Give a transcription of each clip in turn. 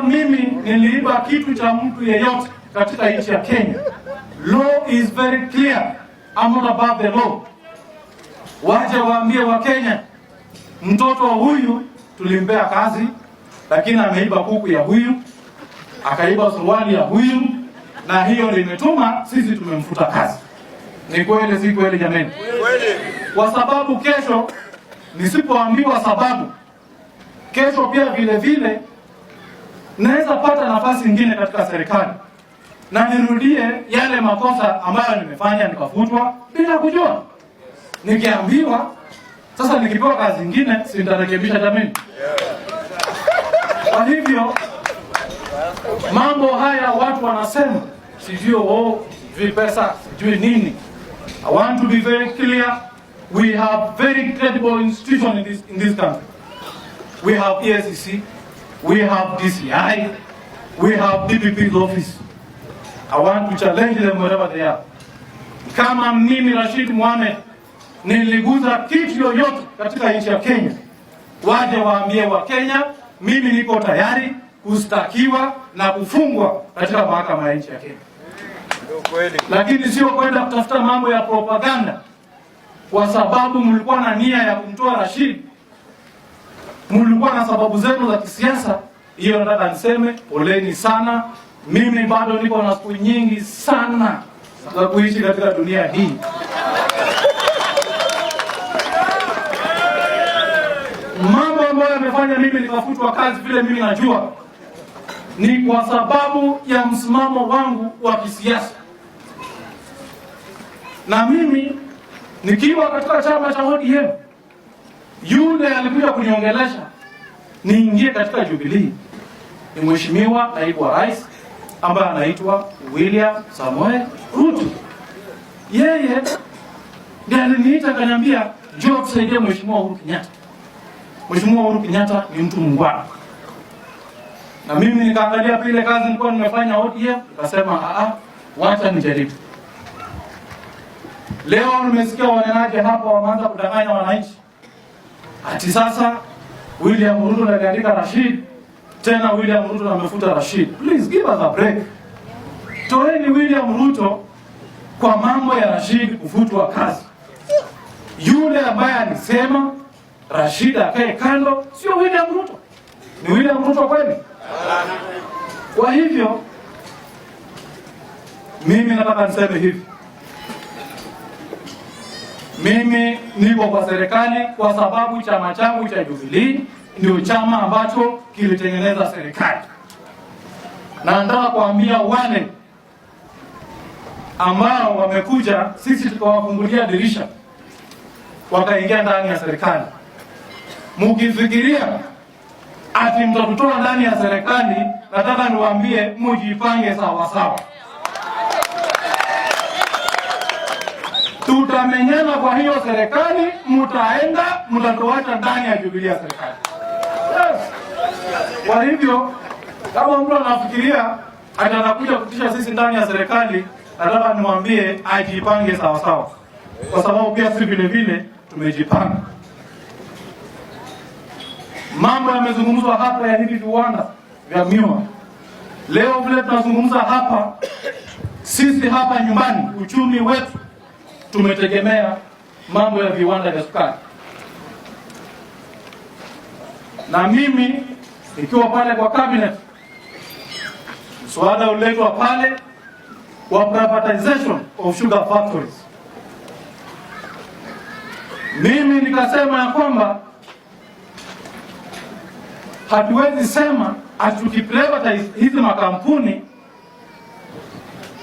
kama mimi niliiba kitu cha mtu yeyote katika nchi ya Kenya, law is very clear. I'm not above the law. Waje waambie wa Kenya, mtoto wa huyu tulimpea kazi, lakini ameiba kuku ya huyu, akaiba suruali ya huyu, na hiyo limetuma sisi tumemfuta kazi. Ni kweli si kweli jameni? Kweli. Kwa sababu kesho nisipoambiwa sababu, kesho pia vile vile naweza pata nafasi nyingine katika serikali na nirudie yale makosa ambayo nimefanya nikafutwa bila kujua. Nikiambiwa sasa nikipewa kazi nyingine si nitarekebisha jameni? Kwa hivyo mambo haya watu wanasema sijui vipesa sijui nini. I want to be very clear. We have very credible institutions in this country. We have EACC, we have DCI, we have DPP's office. I want to challenge them wherever they are. Kama mimi Rashid Mohamed niliguza kitu yoyote katika nchi ya Kenya, waje waambie wa Kenya, mimi niko tayari kustakiwa na kufungwa katika mahakama ya nchi ya Kenya. Lakini sio kwenda kutafuta mambo ya propaganda kwa sababu mlikuwa na nia ya kumtoa Rashid. Mlikuwa na sababu zenu za kisiasa. Hiyo nataka niseme poleni sana. Mimi bado niko na siku nyingi sana za kuishi katika dunia hii. Mambo ambayo yamefanya mimi nikafutwa kazi vile mimi najua ni kwa sababu ya msimamo wangu wa kisiasa. Na mimi nikiwa katika chama cha ODM, yule alikuja kuniongelesha niingie katika Jubilee ni Mheshimiwa Naibu wa Rais ambaye anaitwa William Samoei Ruto. Yeye ndiye aliniita akaniambia, "Njoo tusaidie Mheshimiwa Uhuru Kenyatta." Mheshimiwa Uhuru Kenyatta ni mtu mungwana. Na mimi nikaangalia pile kazi nilikuwa nimefanya ODM, nikasema wacha nijaribu. Leo nimesikia wanenaje hapa wameanza kudanganya wananchi. Ati sasa William Ruto aliandika Rashid, tena William Ruto amefuta Rashid. Please give us a break. Toeni William Ruto kwa mambo ya Rashid kufutwa kazi. Yule ambaye alisema Rashid akae kando sio William Ruto. Ni William Ruto kweli? Kwa hivyo mimi nataka niseme hivi. Mimi niko kwa serikali kwa sababu chama changu cha Jubilee ndio chama ambacho kilitengeneza serikali. Na nataka kuambia wale ambao wamekuja sisi tukawafungulia dirisha wakaingia ndani ya serikali, mkifikiria ati mtatutoa ndani ya serikali, nataka niwaambie mjipange sawa sawa. Tutamenyana kwa hiyo serikali, mtatuacha ndani ya Jubilee ya serikali. Yes. Kwa hivyo kama mtu anafikiria atakuja kutisha sisi ndani ya serikali, nataka niwaambie ajipange sawa sawa. Kwa sababu pia sisi vile vile tumejipanga. Mambo yamezungumzwa hapa ya hivi viwanda vya miwa. Leo vile tunazungumza hapa, sisi hapa nyumbani uchumi wetu tumetegemea mambo ya viwanda vya sukari. Na mimi nikiwa pale kwa cabinet, mswada uletwa pale wa privatization of sugar factories. Mimi nikasema ya kwamba hatuwezi sema atukiprivatize hizi makampuni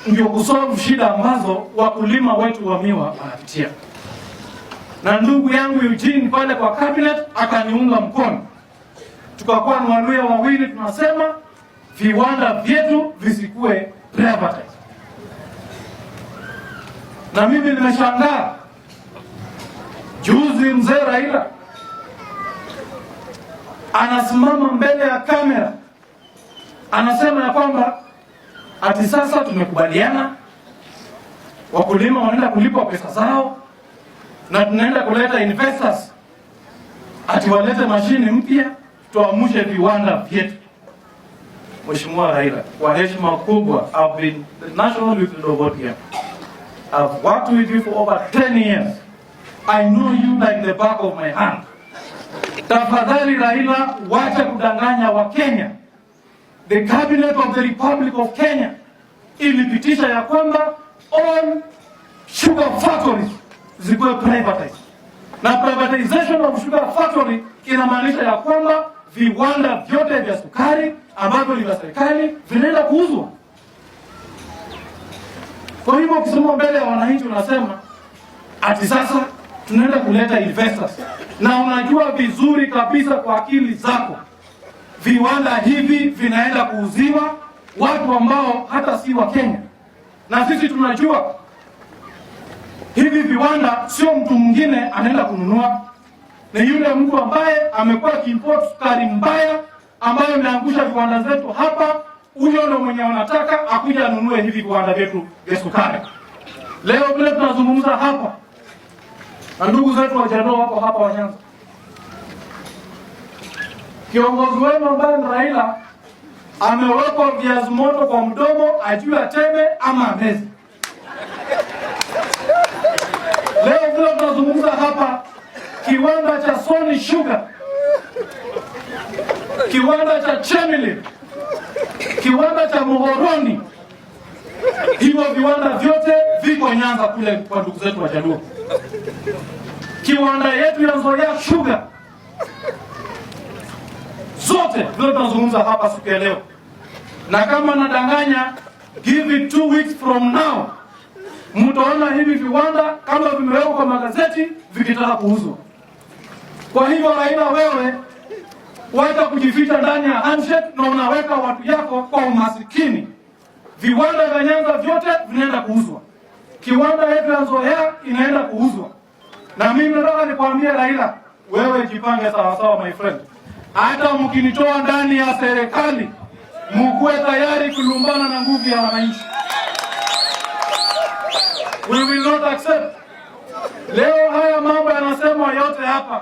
ndio kusolve shida ambazo wakulima wetu wa miwa wanapitia. Na ndugu yangu Eugene pale kwa cabinet akaniunga mkono. Tukakuwa na waluya wawili tunasema viwanda vyetu visikue privatized. Na mimi nimeshangaa juzi mzee Raila anasimama mbele ya kamera anasema ya kwamba ati sasa tumekubaliana wakulima wanaenda kulipwa pesa zao na tunaenda kuleta investors ati walete mashini mpya tuamshe viwanda vyetu. Mheshimiwa Raila, kwa heshima kubwa, I've been the national youth leader of ODM. I've worked with you for over 10 years. I know you like the back of my hand. Tafadhali Raila, wacha kudanganya wa Kenya. The cabinet of the Republic of Kenya ilipitisha ya kwamba all sugar factories zikuwe privatized. Na privatization of sugar factory inamaanisha ya kwamba viwanda vyote vya sukari ambavyo ni vya serikali vinaenda kuuzwa. Kwa hivyo ukisema mbele ya wananchi unasema ati sasa tunaenda kuleta investors. Na unajua vizuri kabisa kwa akili zako viwanda hivi vinaenda kuuziwa watu ambao hata si wa Kenya. Na sisi tunajua hivi viwanda sio mtu mwingine anaenda kununua, ni yule mtu ambaye amekuwa akiimport sukari mbaya ambayo imeangusha viwanda zetu hapa. Huyo ndio mwenye wanataka akuja anunue hivi viwanda vyetu vya sukari. Leo vile tunazungumza hapa na ndugu zetu wa Jaluo wako hapa wa Nyanza. Kiongozi wenu ambaye ni Raila amewekwa viazi moto kwa mdomo, ajue ateme ama ameze. Leo vile tunazungumza hapa kiwanda cha Sony Sugar, kiwanda cha Chemili, kiwanda cha Muhoroni, hivyo viwanda vyote viko Nyanza kule kwa ndugu zetu wa Jaluo. Kiwanda yetu ya Nzoia Sugar zote vile tunazungumza hapa siku ya leo. Na kama nadanganya, give it 2 weeks from now, mtaona hivi viwanda kama vimewekwa kwa magazeti vikitaka kuuzwa. Kwa hivyo Raila, wewe wacha kujificha ndani ya handshake na unaweka watu yako kwa umasikini. Viwanda vya Nyanza vyote vinaenda kuuzwa. Kiwanda yetu ya Nzoia inaenda kuuzwa. Na mimi nataka nikwambie Raila, wewe jipange sawa sawa my friend. Hata mkinitoa ndani ya serikali, mkuwe tayari kulumbana na nguvu ya wananchi. We will not accept. Leo haya mambo yanasema yote hapa.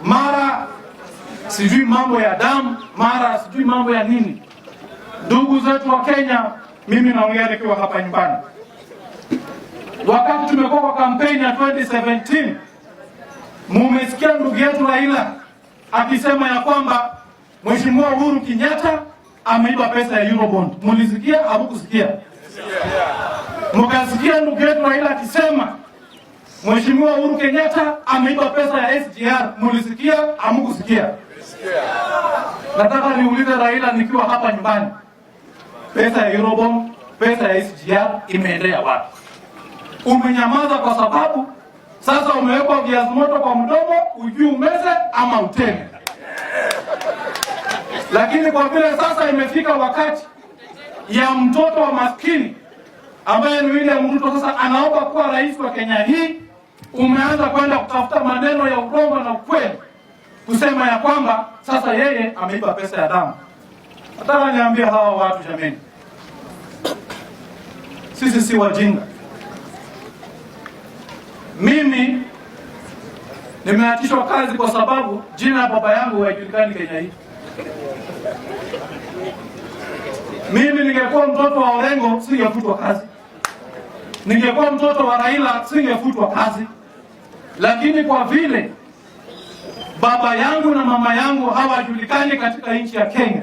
Mara sijui mambo ya damu, mara sijui mambo ya nini. Ndugu zetu wa Kenya, mimi naongea nikiwa hapa nyumbani. Wakati tumekuwa kwa kampeni ya 2017, mumesikia ndugu yetu Raila akisema ya kwamba Mheshimiwa Uhuru Kenyatta ameiba pesa ya Eurobond. Mulisikia au kusikia? Mkasikia ndugu yetu Raila akisema Mheshimiwa Uhuru Kenyatta ameiba pesa ya SGR. Mulisikia au kusikia? Nataka niulize Raila nikiwa hapa nyumbani, pesa ya Eurobond, pesa ya SGR imeendea wapi? Umenyamaza kwa sababu sasa umewekwa viazi moto kwa mdomo, ujui umeze ama uteme. Lakini kwa vile sasa imefika wakati ya mtoto wa maskini ambaye ni William Ruto sasa anaomba kuwa rais wa Kenya hii, umeanza kwenda kutafuta maneno ya urongo na ukweli kusema ya kwamba sasa yeye ameiba pesa ya damu. Nataka niambie hawa watu jameni, sisi si wajinga. Mimi nimeachishwa kazi kwa sababu jina ya baba yangu haijulikani Kenya hii. Mimi ningekuwa mtoto wa Orengo singefutwa kazi. Ningekuwa mtoto wa Raila singefutwa kazi. Lakini kwa vile baba yangu na mama yangu hawajulikani katika nchi ya Kenya,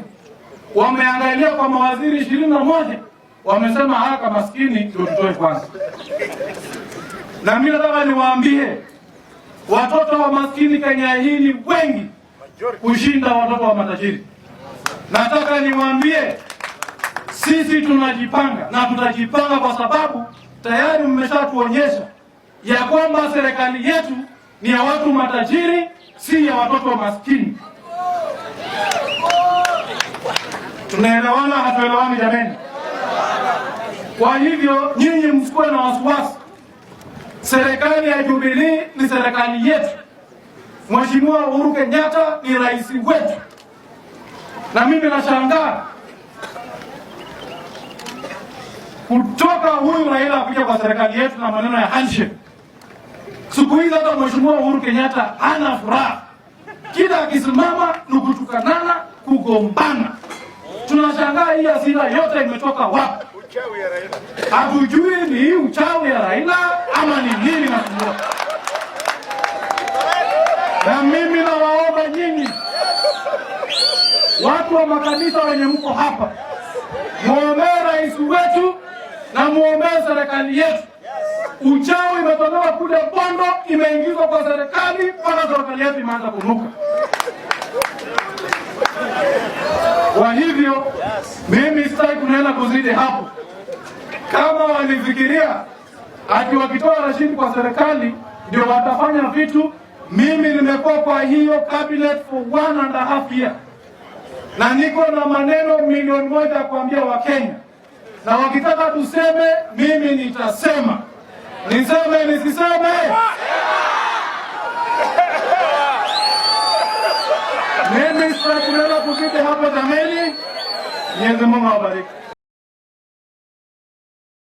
wameangalia kwa mawaziri 21, wamesema haka maskini ndio tutoe kwanza. Na mimi nataka niwaambie watoto wa maskini Kenya hii ni wengi kushinda watoto wa matajiri. Nataka niwaambie sisi tunajipanga na tutajipanga kwa sababu tayari mmeshatuonyesha ya kwamba serikali yetu ni ya watu matajiri, si ya watoto wa maskini. Tunaelewana hatuelewani jameni? Kwa hivyo nyinyi msikuwe na wasiwasi. Serikali ya Jubilee ni serikali yetu. Mheshimiwa Uhuru Kenyatta ni rais wetu. Na mimi nashangaa kutoka huyu Raila kuja kwa serikali yetu na maneno ya handshake. Siku hizi hata Mheshimiwa Uhuru Kenyatta hana furaha. Kila akisimama ni kutukanana, kugombana. Tunashangaa hii hasira yote imetoka wapi? Uchawi ya Raila. Hatujui ni hii uchawi ya Raila ama ni nini na kumbua. Na mimi nawaomba nyinyi watu wa makanisa wenye mko hapa, muombee rais wetu na muombee serikali yetu. Uchawi umetolewa kule Bondo, imeingizwa kwa serikali, mpaka serikali yetu imeanza kunuka. Kwa hivyo mimi sitaki kunaenda kuzidi hapo. Kama walifikiria ati wakitoa Rashid kwa serikali ndio watafanya vitu, mimi nimekuwa kwa hiyo cabinet for 1.5 years. Na niko na maneno milioni 1 kuambia Wakenya. Na wakitaka tuseme, mimi nitasema. Niseme nisiseme? Mimi sitaki kunaenda kuzidi hapo jameni. Mwenyezi Mungu awabariki.